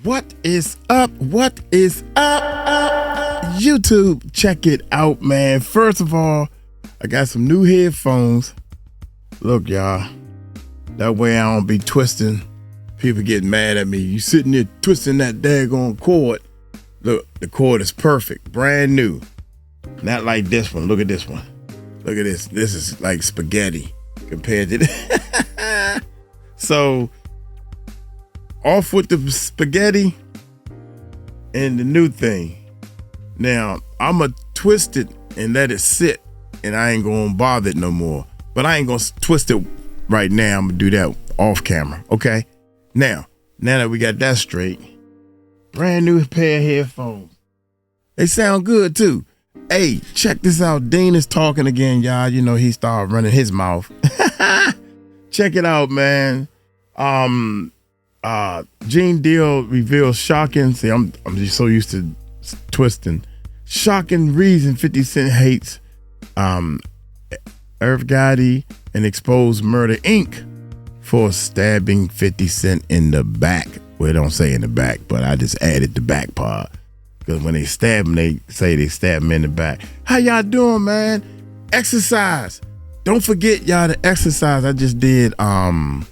What is up? What is up? YouTube, check it out, man. First of all, I got some new headphones. Look, y'all, that way I don't be twisting. People get mad at me. You sitting there twisting that daggone cord. Look, the cord is perfect, brand new. Not like this one. Look at this one. Look at this. This is like spaghetti compared to this. So, off with the spaghetti and the new thing. Now, I'm going to twist it and let it sit, and I ain't going to bother it no more. But I ain't going to twist it right now. I'm going to do that off camera, okay? Now that we got that straight, brand new pair of headphones. They sound good, too. Hey, check this out. Dean is talking again, y'all. You know, he started running his mouth. Check it out, man. Gene Deal reveals shocking. See, I'm just so used to twisting. Shocking reason 50 Cent hates 𝗟𝗚𝗡𝗞𝗦 and exposed Murder Inc. for stabbing 50 Cent in the back. Well, it don't say in the back, but I just added the back part. Because when they stab him, they say they stab him in the back. How y'all doing, man? Exercise. Don't forget, y'all, to exercise. I just did, oh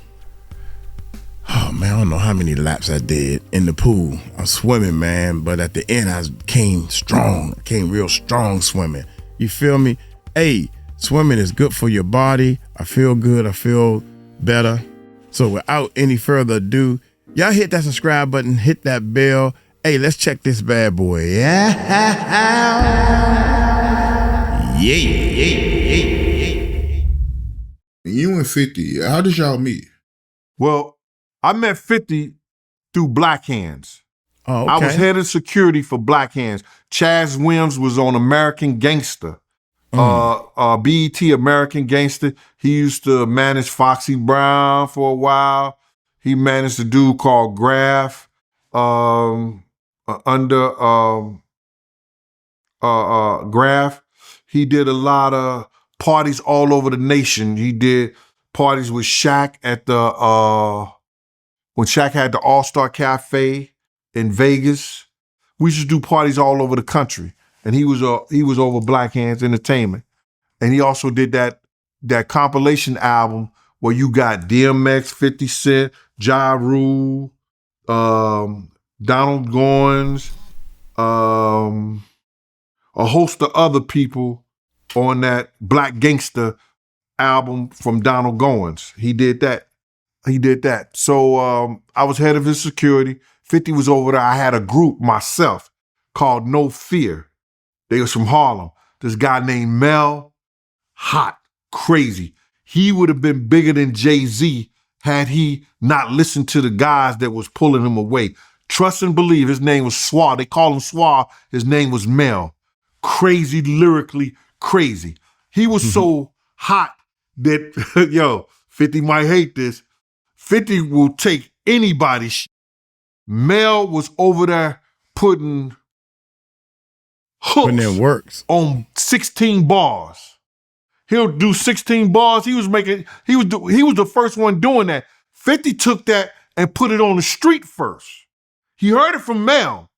man, I don't know how many laps I did in the pool. I'm swimming, man, but at the end I came strong. I came real strong swimming. You feel me? Hey, swimming is good for your body. I feel good. I feel better. So without any further ado, y'all hit that subscribe button, hit that bell. Hey, let's check this bad boy. Yeah. You and 50, how did y'all meet? Well, I met 50 through Black Hands. Oh, okay. I was head of security for Black Hands. Chaz Williams was on American Gangster. BET American Gangster. He used to manage Foxy Brown for a while. He managed a dude called Graf under Graf. He did a lot of parties all over the nation. He did parties with Shaq at the when Shaq had the All-Star Cafe in Vegas. We used to do parties all over the country. And he was over Black Hands Entertainment. And he also did that compilation album where you got DMX, 50 Cent, Ja Rule, Donald Goins, a host of other people on that Black Gangster album from Donald Goins. He did that. So I was head of his security. 50 was over there. I had a group myself called No Fear. They was from Harlem. This guy named Mel, hot, crazy. He would have been bigger than Jay-Z had he not listened to the guys that was pulling him away. Trust and believe, his name was Swah. They call him Swah. His name was Mel. Crazy, lyrically crazy. He was so hot that, yo, 50 might hate this. 50 will take anybody's shit. Mel was over there putting hooks When it works on 16 bars. He'll do 16 bars. He was the first one doing that. 50 took that and put it on the street first. He heard it from Mel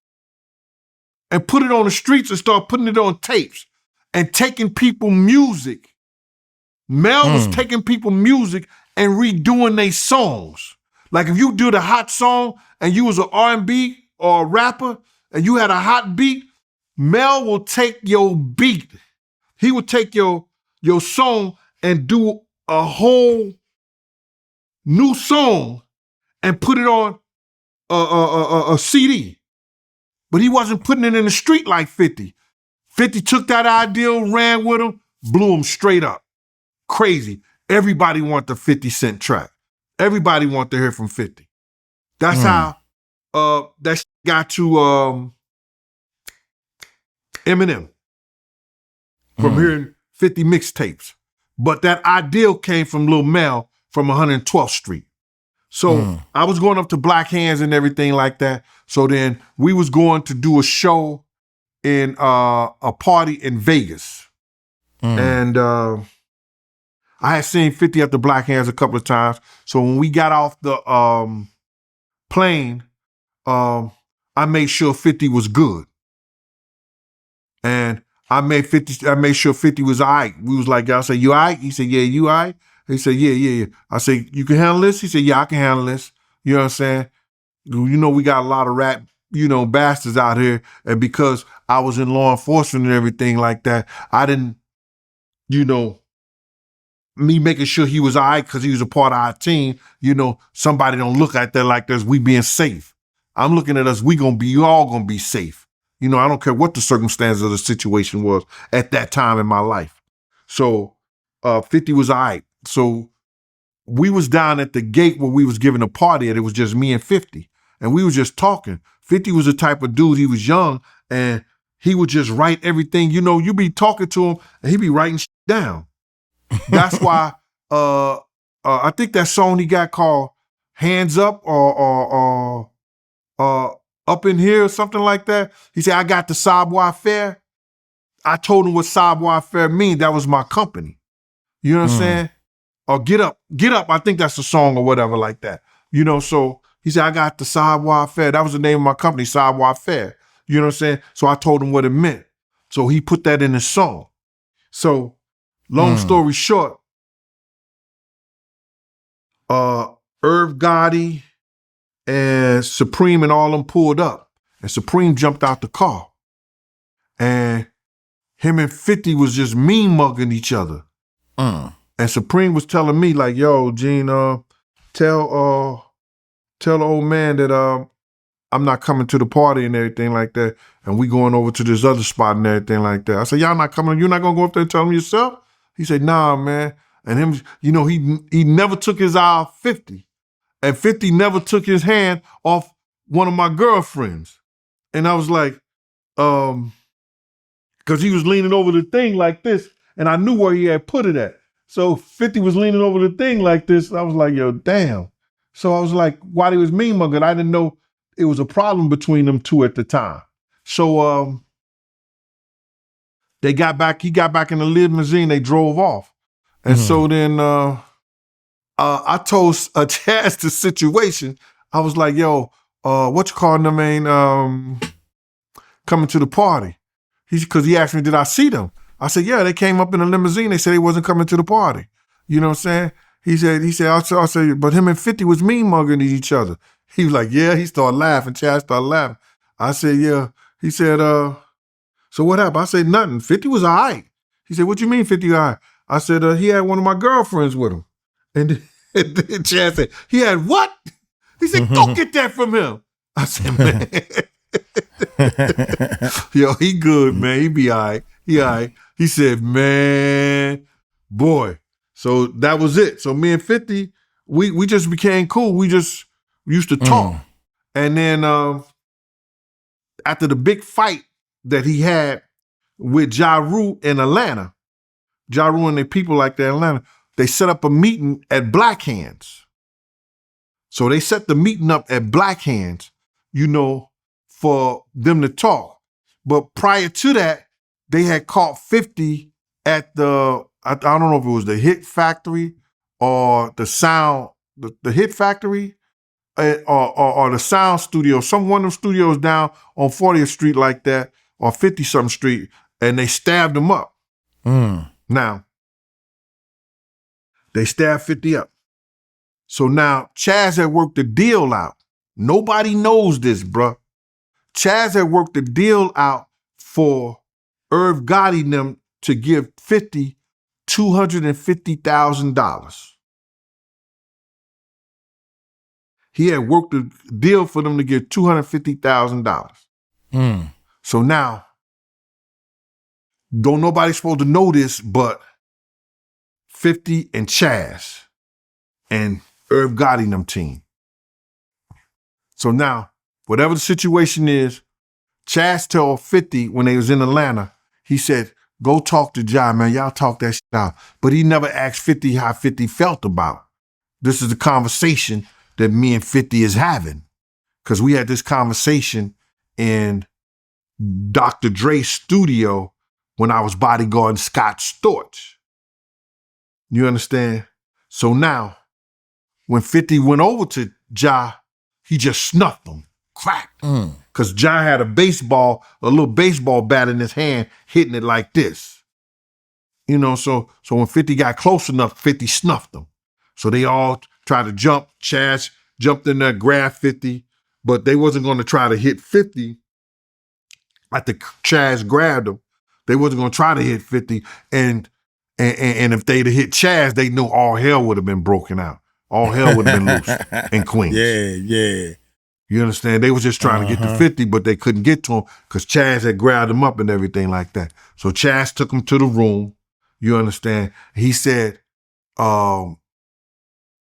and put it on the streets and started putting it on tapes and taking people music. Mel was taking people music and redoing their songs. Like if you do the hot song and you was an R&B or a rapper and you had a hot beat, Mel will take your beat. He will take your song and do a whole new song and put it on a CD. But he wasn't putting it in the street like 50. 50 took that idea, ran with him, blew him straight up. Crazy. Everybody want the 50 Cent track. Everybody want to hear from 50. That's how that got to Eminem from hearing 50 mixtapes. But that ideal came from Lil Mel from 112th Street. So I was going up to Black Hands and everything like that. So then we was going to do a show in a party in Vegas. And I had seen 50 at the Black Hands a couple of times. So when we got off the plane, I made sure 50 was good. And I made sure 50 was all right. We was like, I said, you all right? He said, yeah, you all right? He said, yeah. I said, you can handle this? He said, yeah, I can handle this. You know what I'm saying? You know, we got a lot of rat, bastards out here. And because I was in law enforcement and everything like that, I didn't, me making sure he was all right because he was a part of our team, somebody don't look at that like this, we being safe. I'm looking at us, we all gonna be safe. I don't care what the circumstances of the situation was at that time in my life. So 50 was all right. So we was down at the gate where we was giving a party and it was just me and 50. And we was just talking. 50 was the type of dude, he was young and he would just write everything. You be talking to him and he be writing shit down. That's why I think that song he got called Hands Up or Up in Here or something like that. He said, I got the savoir-faire. I told him what savoir-faire mean. That was my company. You know what I'm saying? Or Get Up. I think that's the song or whatever like that. So he said, I got the savoir-faire. That was the name of my company, savoir-faire. You know what I'm saying? So I told him what it meant. So he put that in his song. So long story short, Gotti and Supreme and all them pulled up. And Supreme jumped out the car. And him and 50 was just mean mugging each other. And Supreme was telling me like, yo, Gene, tell the old man that I'm not coming to the party and everything like that. And we going over to this other spot and everything like that. I said, y'all not coming, you're not gonna go up there and tell him yourself? He said, nah, man. And him, he never took his eye off 50. And 50 never took his hand off one of my girlfriends. And I was like, because he was leaning over the thing like this, and I knew where he had put it at. So 50 was leaning over the thing like this. I was like, yo, damn. So I was like, while he was mean mugging, I didn't know it was a problem between them two at the time. So he got back in the limousine, they drove off. And so then I told Chaz the situation. I was like, yo, what you calling them ain't coming to the party. Because he asked me, did I see them? I said, yeah, they came up in a limousine. They said they wasn't coming to the party. You know what I'm saying? He said, I said, but him and 50 was mean mugging each other. He was like, yeah, he started laughing. Chad started laughing. I said, yeah. He said, so what happened? I said, nothing. 50 was all right. He said, what you mean 50 all right? I said, he had one of my girlfriends with him. And then Chad said, he had what? He said, go get that from him. I said, man. Yo, he good, man. He be all right. He all right. He said, man, boy. So that was it. So me and 50, we just became cool. We just used to talk. And then after the big fight that he had with 𝗟𝗓𝗡 in Atlanta, 𝗟𝗓𝗡 and the people like that in Atlanta, they set up a meeting at Black Hands. So they set the meeting up at Black Hands, for them to talk. But prior to that, they had caught 50 at the, I don't know if it was the Hit Factory or the Sound, the Hit Factory or the Sound Studio, one of them studios down on 40th Street like that, or 50-something Street, and they stabbed him up. Now, they stabbed 50 up. So now Chaz had worked the deal out. Nobody knows this, bruh. Chaz had worked the deal out for Gotti and them to give 50 $250,000. He had worked a deal for them to get $250,000. So now, don't nobody supposed to know this, but 50 and Chaz and Gotti and them team. So now, whatever the situation is, Chaz told 50 when they was in Atlanta, he said, go talk to 𝗟, man. Y'all talk that shit out. But he never asked 50 how 50 felt about. This is the conversation that me and 50 is having. Because we had this conversation in Dr. Dre's studio when I was bodyguarding Scott Storch. You understand? So now, when 50 went over to 𝗟, he just snuffed him. crack. Because John had a little baseball bat in his hand, hitting it like this. You know, so when 50 got close enough, 50 snuffed him. So they all tried to jump. Chaz jumped in there, grabbed 50, but they wasn't going to try to hit 50 after Chaz grabbed him. They wasn't going to try to hit 50. And if they'd have hit Chaz, they knew all hell would have been broken out. All hell would have been loose in Queens. Yeah. You understand? They was just trying to get to 50, but they couldn't get to him because Chaz had grabbed him up and everything like that. So Chaz took him to the room. You understand? He said, my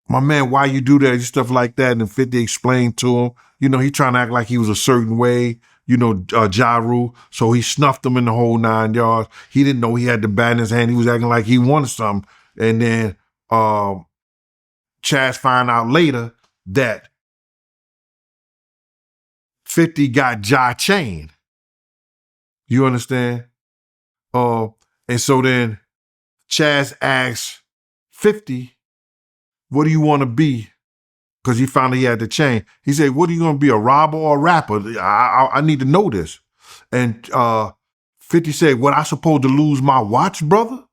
man, why you do that and stuff like that? And 50 explained to him, you know, he trying to act like he was a certain way, you know, 𝗟𝗓𝗡𝗞𝗦. So he snuffed him in the whole 9 yards. He didn't know he had the bat in his hand. He was acting like he wanted something. And then Chaz found out later that 50 got 𝗟𝗓𝗡𝗞𝗦 chained. You understand? And so then Chaz asked 50, what do you want to be? Because he found out he had the chain. He said, what are you going to be, a robber or a rapper? I need to know this. And 50 said, what, I supposed to lose my watch, brother?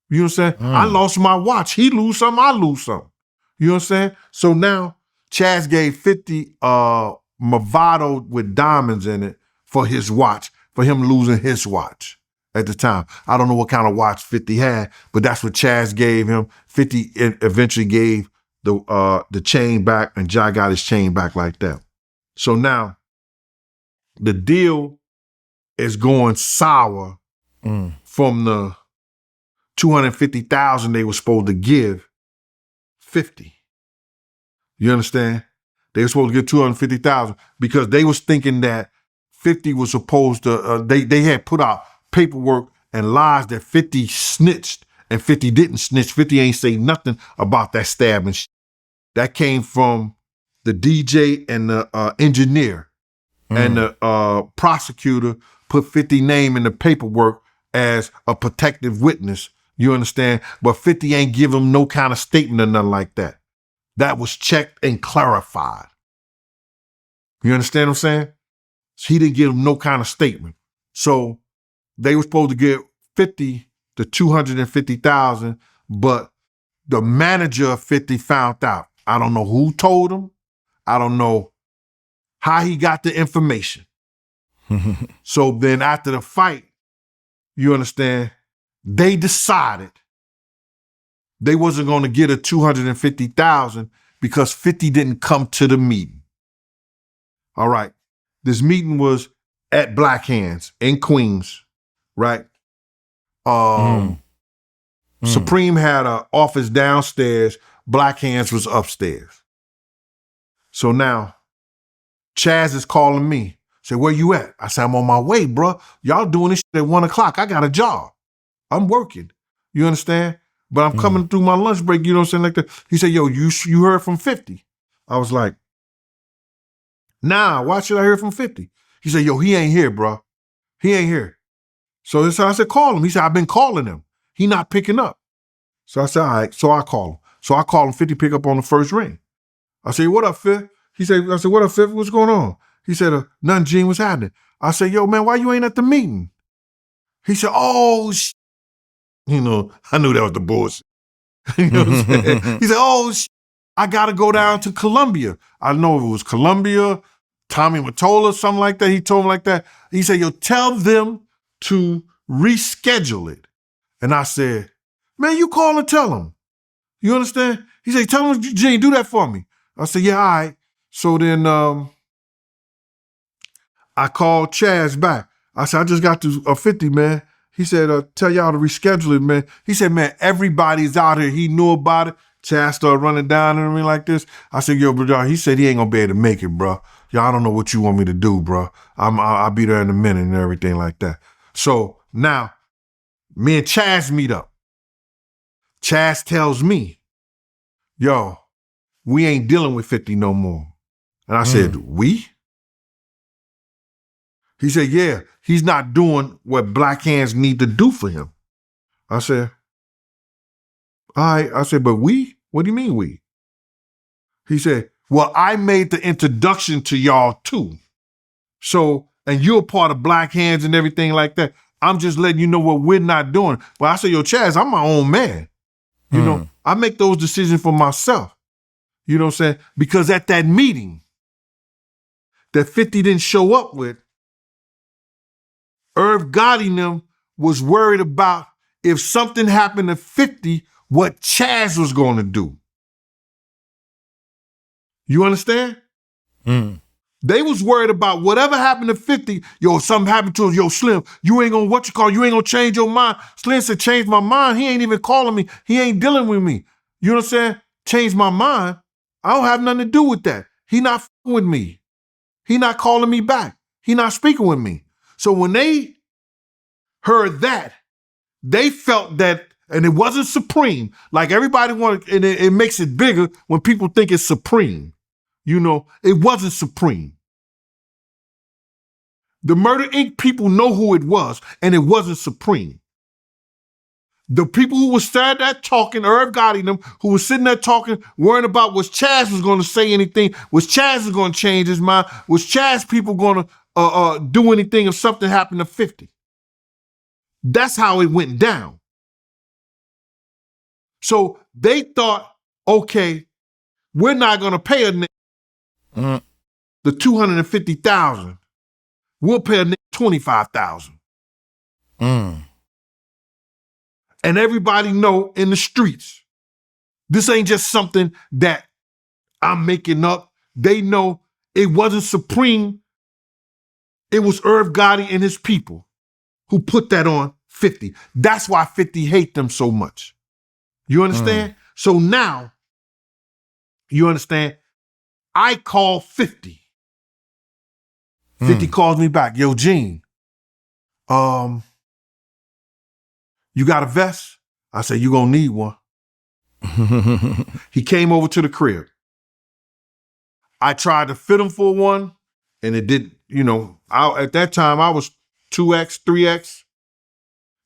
You know what I'm saying? I lost my watch. He lose something, I lose something. You know what I'm saying? So now Chaz gave 50 Movado with diamonds in it for his watch, for him losing his watch at the time. I don't know what kind of watch 50 had, but that's what Chaz gave him. 50 eventually gave the chain back, and 𝗟𝗓𝗡𝗞𝗦 got his chain back like that. So now the deal is going sour from the $250,000 they were supposed to give 50. You understand? They were supposed to get $250,000 because they was thinking that 50 was supposed to, they had put out paperwork and lies that 50 snitched and 50 didn't snitch. 50 ain't say nothing about that stabbing. That came from the DJ and the engineer. And the prosecutor put 50 name in the paperwork as a protective witness. You understand? But 50 ain't give him no kind of statement or nothing like that. That was checked and clarified. You understand what I'm saying? So he didn't give him no kind of statement. So they were supposed to get 50 to 250,000, but the manager of 50 found out. I don't know who told him. I don't know how he got the information. So then after the fight, you understand, they decided they wasn't going to get a 250,000 because 50 didn't come to the meeting. All right. This meeting was at Black Hands in Queens, right? Supreme had an office downstairs. Black Hands was upstairs. So now Chaz is calling me. Say, where you at? I said, I'm on my way, bro. Y'all doing this shit at 1 o'clock. I got a job. I'm working. You understand? But I'm coming through my lunch break, you know what I'm saying? Like that. He said, yo, you heard from 50. I was like, nah, why should I hear from 50? He said, yo, he ain't here, bro. He ain't here. So I said, call him. He said, I've been calling him. He not picking up. So I said, all right. So I call him. So I call him, 50 pick up on the first ring. I said, what up, Fif? I said, what up, Fif? What's going on? He said, nothing, Gene, what's happening? I said, yo, man, why you ain't at the meeting? He said, oh, you know, I knew that was the bullshit. You know what I'm saying? He said, oh, I got to go down to Columbia. I know it was Columbia, Tommy Mottola, something like that. He told him like that. He said, yo, tell them to reschedule it. And I said, man, you call and tell them. You understand? He said, tell him, Gene, do that for me. I said, yeah, all right. So then I called Chaz back. I said, I just got to 50, man. He said, tell y'all to reschedule it, man. He said, man, everybody's out here. He knew about it. Chaz started running down on me like this. I said, yo, bro, he said he ain't gonna be able to make it, bro. Y'all, I don't know what you want me to do, bro. I'll be there in a minute and everything like that. So now, me and Chaz meet up. Chaz tells me, yo, we ain't dealing with 50 no more. And I said, we? He said, yeah, he's not doing what Black Hands need to do for him. I said, all right. I said, but we? What do you mean we? He said, Well, I made the introduction to y'all too. So, and you're part of Black Hands and everything like that. I'm just letting you know what we're not doing. Well, I say, yo, Chaz, I'm my own man. You know, I make those decisions for myself. You know what I'm saying? Because at that meeting that 50 didn't show up with, Gotti and them was worried about if something happened to 50, what Chaz was going to do. You understand? They was worried about whatever happened to 50. Yo, something happened to him. Yo, Slim, you ain't gonna you ain't gonna change your mind. Slim said, change my mind. He ain't even calling me. He ain't dealing with me. You know what I'm saying? Change my mind. I don't have nothing to do with that. He not f***ing with me. He not calling me back. He not speaking with me. So when they heard that, they felt that, and it wasn't Supreme. Like everybody wanted, and it makes it bigger when people think it's Supreme. You know, it wasn't Supreme. The Murder Inc. people know who it was, and it wasn't Supreme. The people who was sitting there talking, Gotti and them, who was sitting there talking, worrying about was Chaz was going to say anything, was Chaz going to change his mind, was Chaz people going to do anything if something happened to 50. That's how it went down. So they thought, okay, we're not going to pay a nigga the $250,000. We'll pay a nigga $25,000. And everybody know in the streets, this ain't just something that I'm making up. They know it wasn't Supreme. It was Gotti and his people who put that on 50. That's why 50 hate them so much. You understand? So now, you understand, I call 50. 50 calls me back. Yo, Gene, you got a vest? I said, you gonna need one. He came over to the crib. I tried to fit him for one, and it didn't, you know, at that time I was 2X, 3X.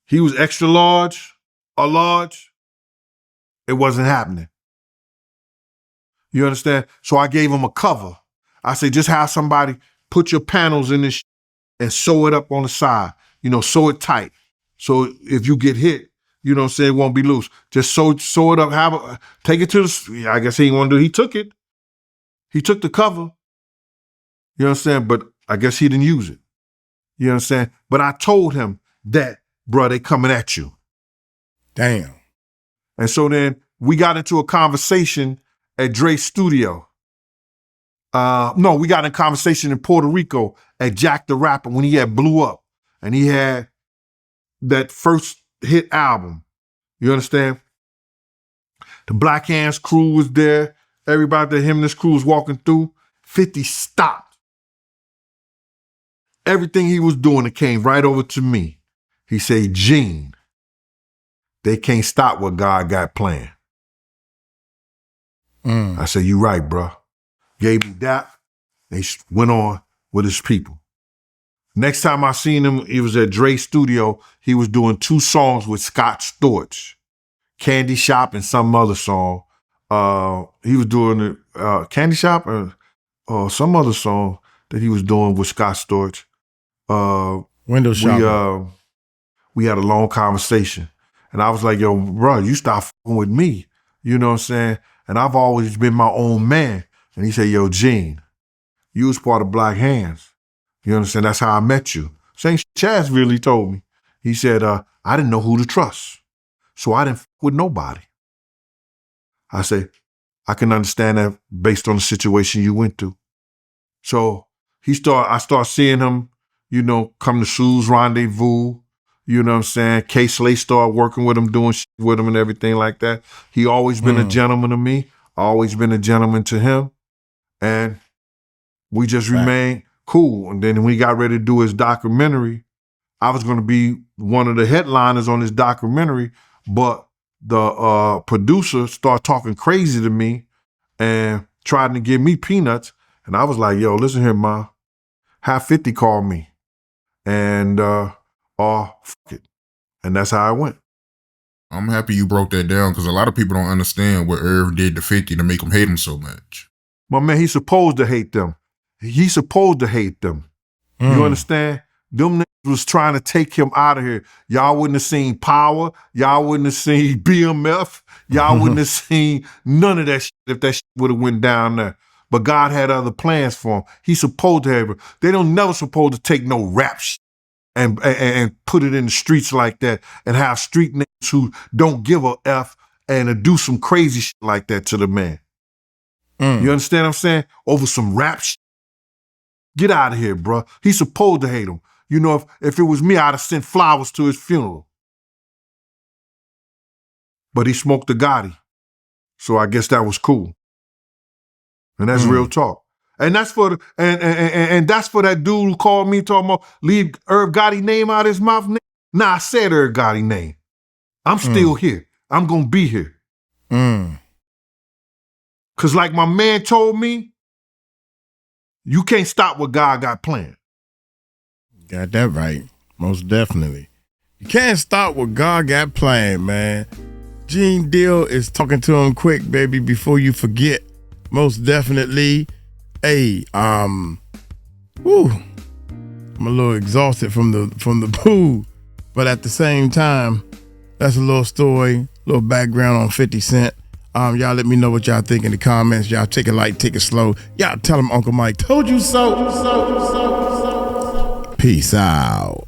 He was extra large, a large. It wasn't happening. You understand? So I gave him a cover. I said, just have somebody put your panels in this and sew it up on the side. You know, sew it tight. So if you get hit, you know what I'm saying, it won't be loose. Just sew it up, take it to the, I guess he didn't want to do it. He took it. He took the cover. You know what I'm saying? But I guess he didn't use it. You know what I'm saying? But I told him that, bro, they coming at you. Damn. And so then we got into a conversation at Dre's studio. No, we got in a conversation in Puerto Rico at Jack the Rapper when he had blew up. And he had that first hit album. You understand? The Black Hands crew was there. Everybody that him and his crew was walking through. 50 stopped. Everything he was doing, it came right over to me. He said, Gene, they can't stop what God got planned. I said, you right, bro. Gave me that. They went on with his people. Next time I seen him, he was at Dre's studio. He was doing 2 songs with Scott Storch, Candy Shop and some other song. He was doing Candy Shop or some other song that he was doing with Scott Storch. Window shop. We had a long conversation. And I was like, yo, bro, you stop f***ing with me. You know what I'm saying? And I've always been my own man. And he said, yo, Gene, you was part of Black Hands. You understand? That's how I met you. Same Chaz really told me. He said, I didn't know who to trust. So I didn't f*** with nobody. I said, I can understand that based on the situation you went through. So I start seeing him, you know, come to Shoes Rendezvous. You know what I'm saying? K. Slay started working with him, doing shit with him and everything like that. He always been a gentleman to me. Always been a gentleman to him. And we just remained cool. And then when he got ready to do his documentary, I was going to be one of the headliners on his documentary, but the producer started talking crazy to me and tried to give me peanuts. And I was like, yo, listen here, Ma. Have 50 call me. And fuck it. And that's how I went. I'm happy you broke that down because a lot of people don't understand what Irv did to 50 to make him hate him so much. My man, he's supposed to hate them. He's supposed to hate them. You understand? Them niggas was trying to take him out of here. Y'all wouldn't have seen Power. Y'all wouldn't have seen BMF. Y'all wouldn't have seen none of that shit if that shit would have went down there. But God had other plans for him. He's supposed to have it. They don't never supposed to take no rap shit and put it in the streets like that and have street niggas who don't give a F and do some crazy shit like that to the man. You understand what I'm saying? Over some rap shit. Get out of here, bro. He's supposed to hate him. You know, if it was me, I'd have sent flowers to his funeral. But he smoked a Gotti. So I guess that was cool. And that's real talk. And that's for and that's for that dude who called me talking about leave 𝗟𝗡𝗞𝗏 name out of his mouth. Nah, I said 𝗟𝗡𝗞𝗏 name. I'm still here. I'm gonna be here. Cause like my man told me, you can't stop what God got planned. Got that right. Most definitely. You can't stop what God got planned, man. Gene Deal is talking to him quick, baby, before you forget. Most definitely. Hey, I'm a little exhausted from the pool, but at the same time, that's a little story, a little background on 50 Cent. Y'all let me know what y'all think in the comments. Y'all take it light, take it slow. Y'all tell him Uncle Mike told you so. Peace out.